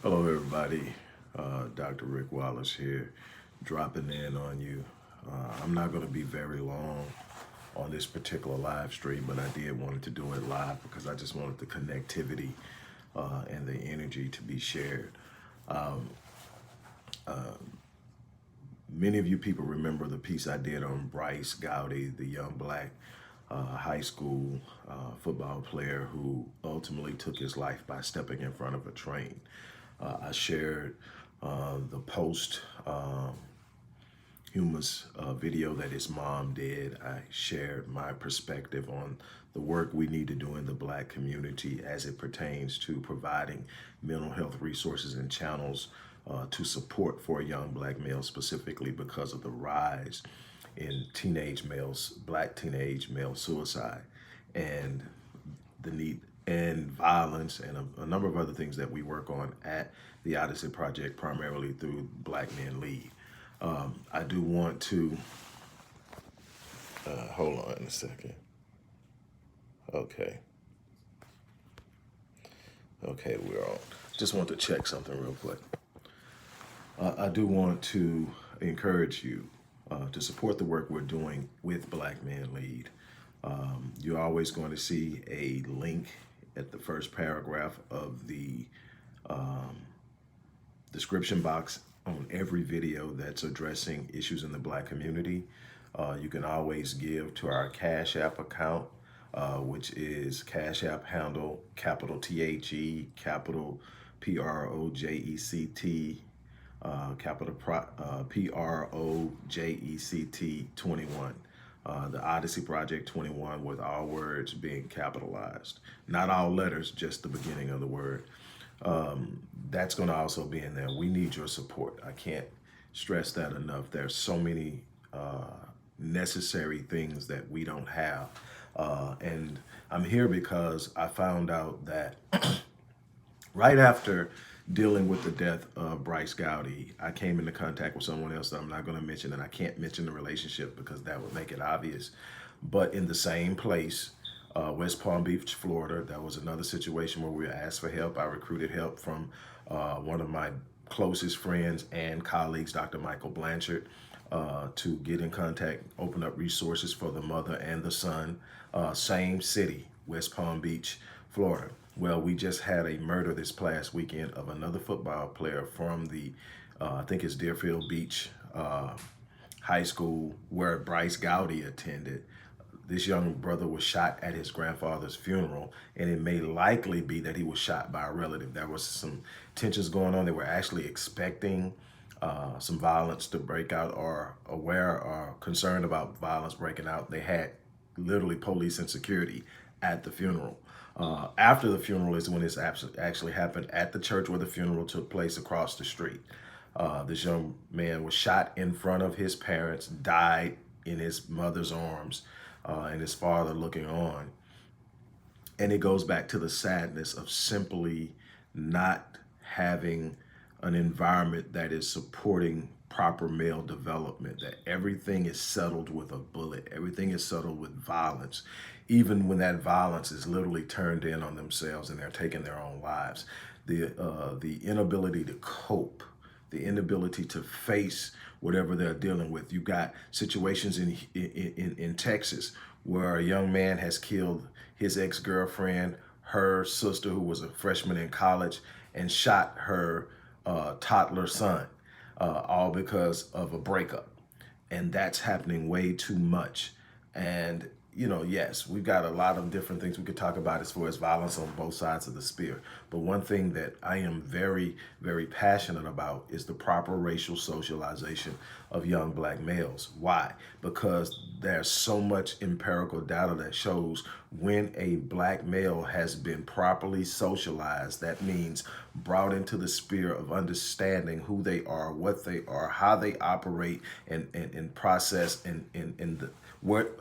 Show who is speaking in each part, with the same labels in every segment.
Speaker 1: Hello, everybody. Dr. Rick Wallace here, dropping in on you. I'm not going to be very long on this particular live stream, but I did wanted to do it live because I just wanted the connectivity and the energy to be shared. Many of you people remember the piece I did on Bryce Gowdy, the young black high school football player who ultimately took his life by stepping in front of a train. I shared the post humorous video that his mom did. I shared my perspective on the work we need to do in the black community as it pertains to providing mental health resources and channels to support for young black males, specifically because of the rise in black teenage male suicide, and the need and violence and a number of other things that we work on at the Odyssey Project, primarily through Black Men Lead. I do want to, hold on a second. Okay. Okay, we're on. Just want to check something real quick. I do want to encourage you to support the work we're doing with Black Men Lead. You're always going to see a link at the first paragraph of the description box on every video that's addressing issues in the black community. You can always give to our Cash App account, which is Cash App handle capital THE, capital PROJECT, capital PROJECT 21. The Odyssey Project 21, with all words being capitalized. Not all letters, just the beginning of the word. That's going to also be in there. We need your support. I can't stress that enough. There's so many necessary things that we don't have. And I'm here because I found out that right after dealing with the death of Bryce Gowdy, I came into contact with someone else that I'm not going to mention, and I can't mention the relationship because that would make it obvious. But in the same place, West Palm Beach, Florida, that was another situation where we were asked for help. I recruited help from one of my closest friends and colleagues, Dr. Michael Blanchard, to get in contact, open up resources for the mother and the son. Same city, West Palm Beach, Florida. Well, we just had a murder this past weekend of another football player from the, I think it's Deerfield Beach High School, where Bryce Gowdy attended. This young brother was shot at his grandfather's funeral, and it may likely be that he was shot by a relative. There was some tensions going on. They were actually expecting some violence to break out, or aware or concerned about violence breaking out. They had literally police and security at the funeral. After the funeral is when this actually happened, at the church where the funeral took place across the street. This young man was shot in front of his parents, died in his mother's arms, and his father looking on. And it goes back to the sadness of simply not having an environment that is supporting proper male development, that everything is settled with a bullet, everything is settled with violence, even when that violence is literally turned in on themselves and they're taking their own lives. The inability to cope, the inability to face whatever they're dealing with. You've got situations in Texas where a young man has killed his ex-girlfriend, her sister, who was a freshman in college, and shot her toddler son, all because of a breakup. And that's happening way too much. And yes, we've got a lot of different things we could talk about as far as violence on both sides of the spear. But one thing that I am very, very passionate about is the proper racial socialization of young black males. Why? Because there's so much empirical data that shows when a black male has been properly socialized, that means brought into the sphere of understanding who they are, what they are, how they operate and process and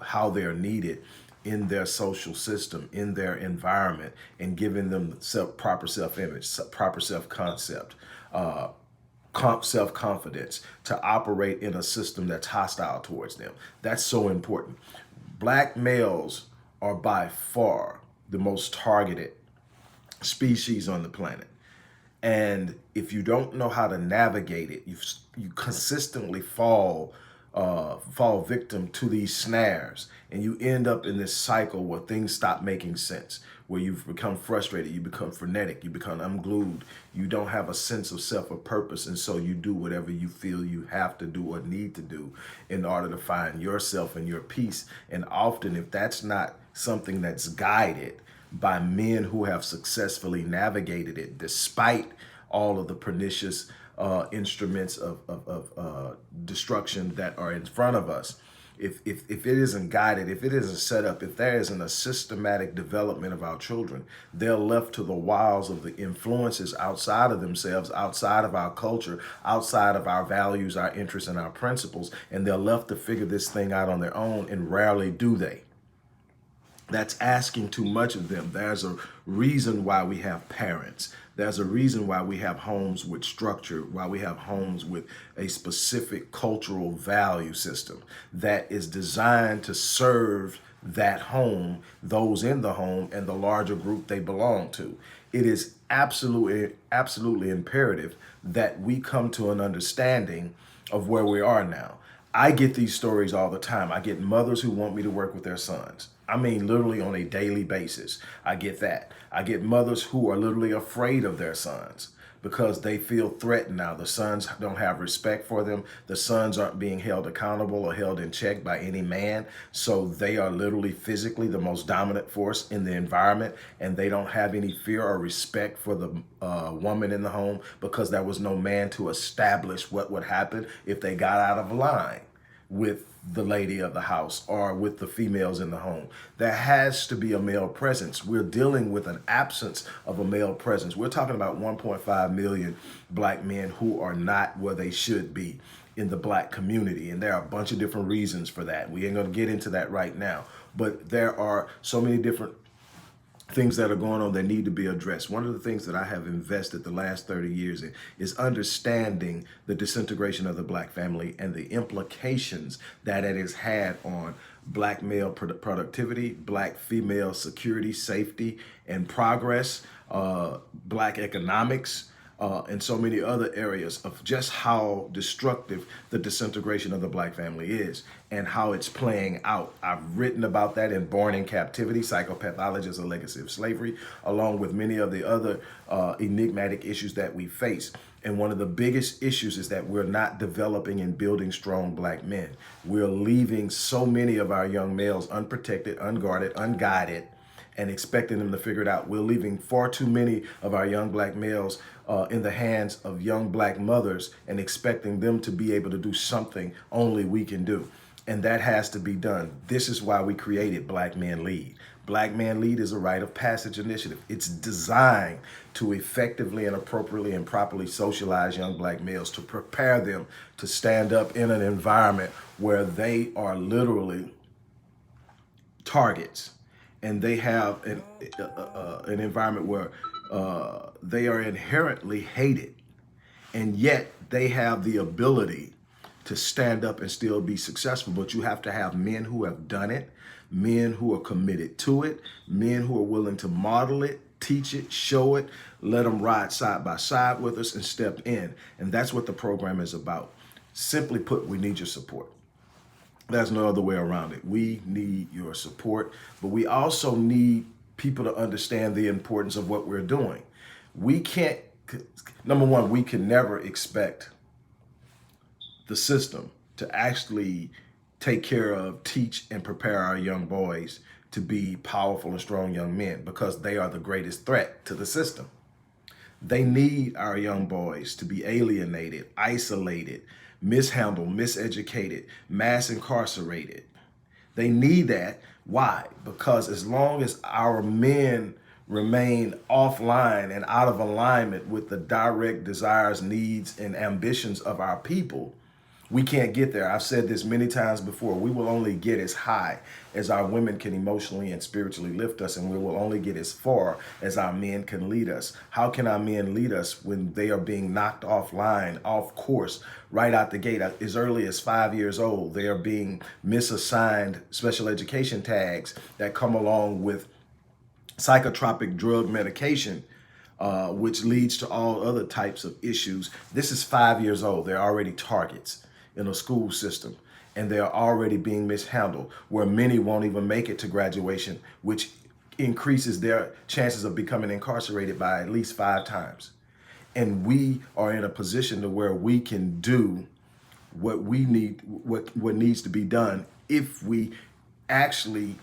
Speaker 1: how they're needed in their social system, in their environment, and giving them proper self-image, proper self-concept, self-confidence to operate in a system that's hostile towards them. That's so important. Black males are by far the most targeted species on the planet. And if you don't know how to navigate it, you consistently fall victim to these snares, and you end up in this cycle where things stop making sense, where you've become frustrated, you become frenetic, you become unglued, you don't have a sense of self or purpose, and so you do whatever you feel you have to do or need to do in order to find yourself and your peace. And often, if that's not something that's guided by men who have successfully navigated it, despite all of the pernicious instruments of destruction that are in front of us. If it isn't guided, if it isn't set up, if there isn't a systematic development of our children, they're left to the wiles of the influences outside of themselves, outside of our culture, outside of our values, our interests, and our principles, and they're left to figure this thing out on their own, and rarely do they. That's asking too much of them. There's a reason why we have parents. There's a reason why we have homes with structure, why we have homes with a specific cultural value system that is designed to serve that home, those in the home, and the larger group they belong to. It is absolutely imperative that we come to an understanding of where we are now. I get these stories all the time. I get mothers who want me to work with their sons. I mean, literally on a daily basis. I get that. I get mothers who are literally afraid of their sons because they feel threatened now. The sons don't have respect for them. The sons aren't being held accountable or held in check by any man. So they are literally physically the most dominant force in the environment, and they don't have any fear or respect for the woman in the home because there was no man to establish what would happen if they got out of line with the lady of the house or with the females in the home. There has to be a male presence. We're dealing with an absence of a male presence. We're talking about 1.5 million black men who are not where they should be in the black community. And there are a bunch of different reasons for that. We ain't gonna get into that right now, but there are so many different things that are going on that need to be addressed. One of the things that I have invested the last 30 years in is understanding the disintegration of the black family and the implications that it has had on black male productivity, black female security, safety, and progress, black economics, and so many other areas of just how destructive the disintegration of the black family is and how it's playing out. I've written about that in Born in Captivity, Psychopathology as a Legacy of Slavery, along with many of the other enigmatic issues that we face. And one of the biggest issues is that we're not developing and building strong black men. We're leaving so many of our young males unprotected, unguarded, unguided, and expecting them to figure it out. We're leaving far too many of our young black males in the hands of young black mothers and expecting them to be able to do something only we can do. And that has to be done. This is why we created Black Men Lead. Black Man Lead is a rite of passage initiative. It's designed to effectively and appropriately and properly socialize young black males to prepare them to stand up in an environment where they are literally targets, and they have an environment where they are inherently hated, and yet they have the ability to stand up and still be successful. But you have to have men who have done it, men who are committed to it, men who are willing to model it, teach it, show it, let them ride side by side with us and step in. And that's what the program is about. Simply put, we need your support. There's no other way around it. We need your support, but we also need people to understand the importance of what we're doing. We can't, number one, we can never expect the system to actually take care of, teach, and prepare our young boys to be powerful and strong young men because they are the greatest threat to the system. They need our young boys to be alienated, isolated, mishandled, miseducated, mass incarcerated. They need that. Why? Because as long as our men remain offline and out of alignment with the direct desires, needs, and ambitions of our people, we can't get there. I've said this many times before. We will only get as high as our women can emotionally and spiritually lift us, and we will only get as far as our men can lead us. How can our men lead us when they are being knocked offline, off course, right out the gate? As early as 5 years old, they are being misassigned special education tags that come along with psychotropic drug medication which leads to all other types of issues. This is 5 years old. They're already targets in a school system, and they're already being mishandled, where many won't even make it to graduation, which increases their chances of becoming incarcerated by at least 5 times. And we are in a position to where we can do what we need, what needs to be done if we actually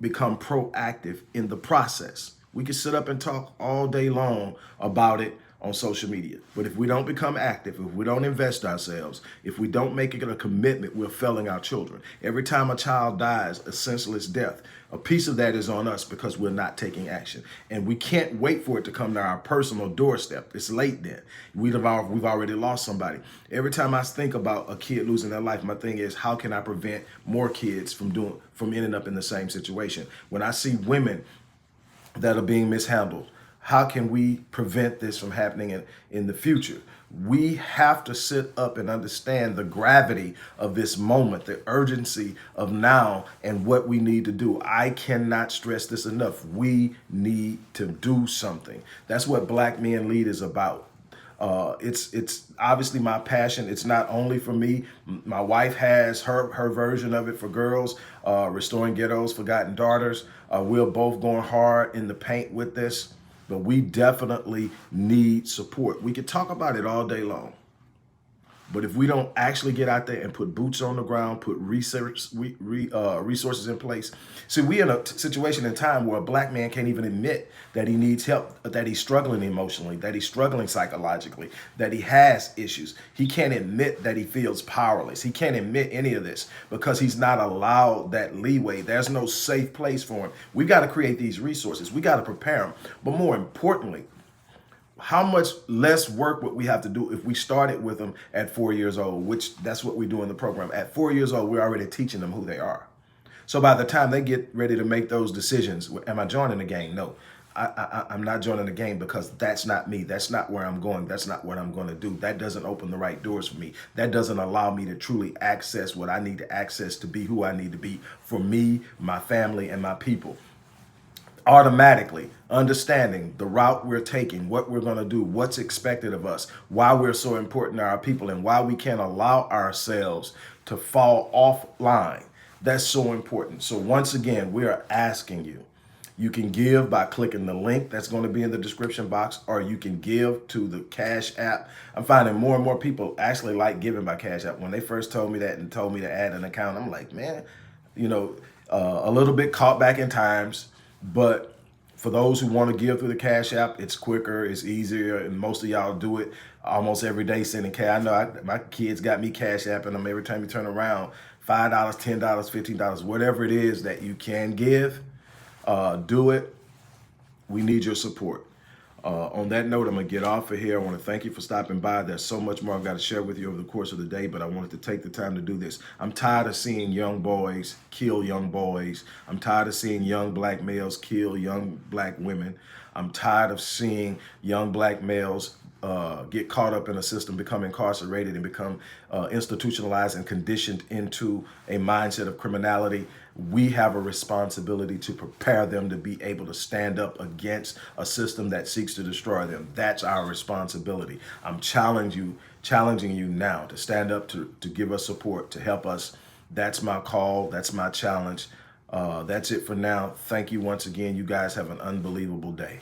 Speaker 1: become proactive in the process. We can sit up and talk all day long about it on social media, but if we don't become active, if we don't invest ourselves, if we don't make it a commitment, we're failing our children. Every time a child dies a senseless death, a piece of that is on us because we're not taking action. And we can't wait for it to come to our personal doorstep. It's late then. We've already lost somebody. Every time I think about a kid losing their life, my thing is, how can I prevent more kids from ending up in the same situation? When I see women that are being mishandled, how can we prevent this from happening in the future? We have to sit up and understand the gravity of this moment, the urgency of now, and what we need to do. I cannot stress this enough. We need to do something. That's what Black Men Lead is about. It's obviously my passion. It's not only for me. My wife has her version of it for girls, Restoring Ghetto's Forgotten Daughters. We're both going hard in the paint with this, but we definitely need support. We could talk about it all day long, but if we don't actually get out there and put boots on the ground, put resources in place. See, we in a situation in time where a Black man can't even admit that he needs help, that he's struggling emotionally, that he's struggling psychologically, that he has issues. He can't admit that he feels powerless. He can't admit any of this because he's not allowed that leeway. There's no safe place for him. We got to create these resources. We got to prepare him. But more importantly, how much less work would we have to do if we started with them at 4 years old, which that's what we do in the program. At 4 years old, we're already teaching them who they are. So by the time they get ready to make those decisions, am I joining the game? No, I'm not joining the game because that's not me. That's not where I'm going. That's not what I'm going to do. That doesn't open the right doors for me. That doesn't allow me to truly access what I need to access to be who I need to be for me, my family, and my people. Automatically understanding the route we're taking, what we're going to do, what's expected of us, why we're so important to our people, and why we can't allow ourselves to fall offline. That's so important. So once again, we are asking you. You can give by clicking the link that's going to be in the description box, or you can give to the Cash App. I'm finding more and more people actually like giving by Cash App. When they first told me that and told me to add an account, I'm like, man, a little bit caught back in times. But for those who want to give through the Cash App, it's quicker, it's easier, and most of y'all do it almost every day sending cash. I know my kids got me Cash App, and them every time you turn around, $5, $10, $15, whatever it is that you can give, do it. We need your support. On that note, I'm going to get off of here. I want to thank you for stopping by. There's so much more I've got to share with you over the course of the day, but I wanted to take the time to do this. I'm tired of seeing young boys kill young boys. I'm tired of seeing young Black males kill young Black women. I'm tired of seeing young Black males get caught up in a system, become incarcerated, and become institutionalized and conditioned into a mindset of criminality. We have a responsibility to prepare them to be able to stand up against a system that seeks to destroy them. That's our responsibility. I'm challenging you now to stand up, to give us support, to help us. That's my call. That's my challenge. That's it for now. Thank you once again. You guys have an unbelievable day.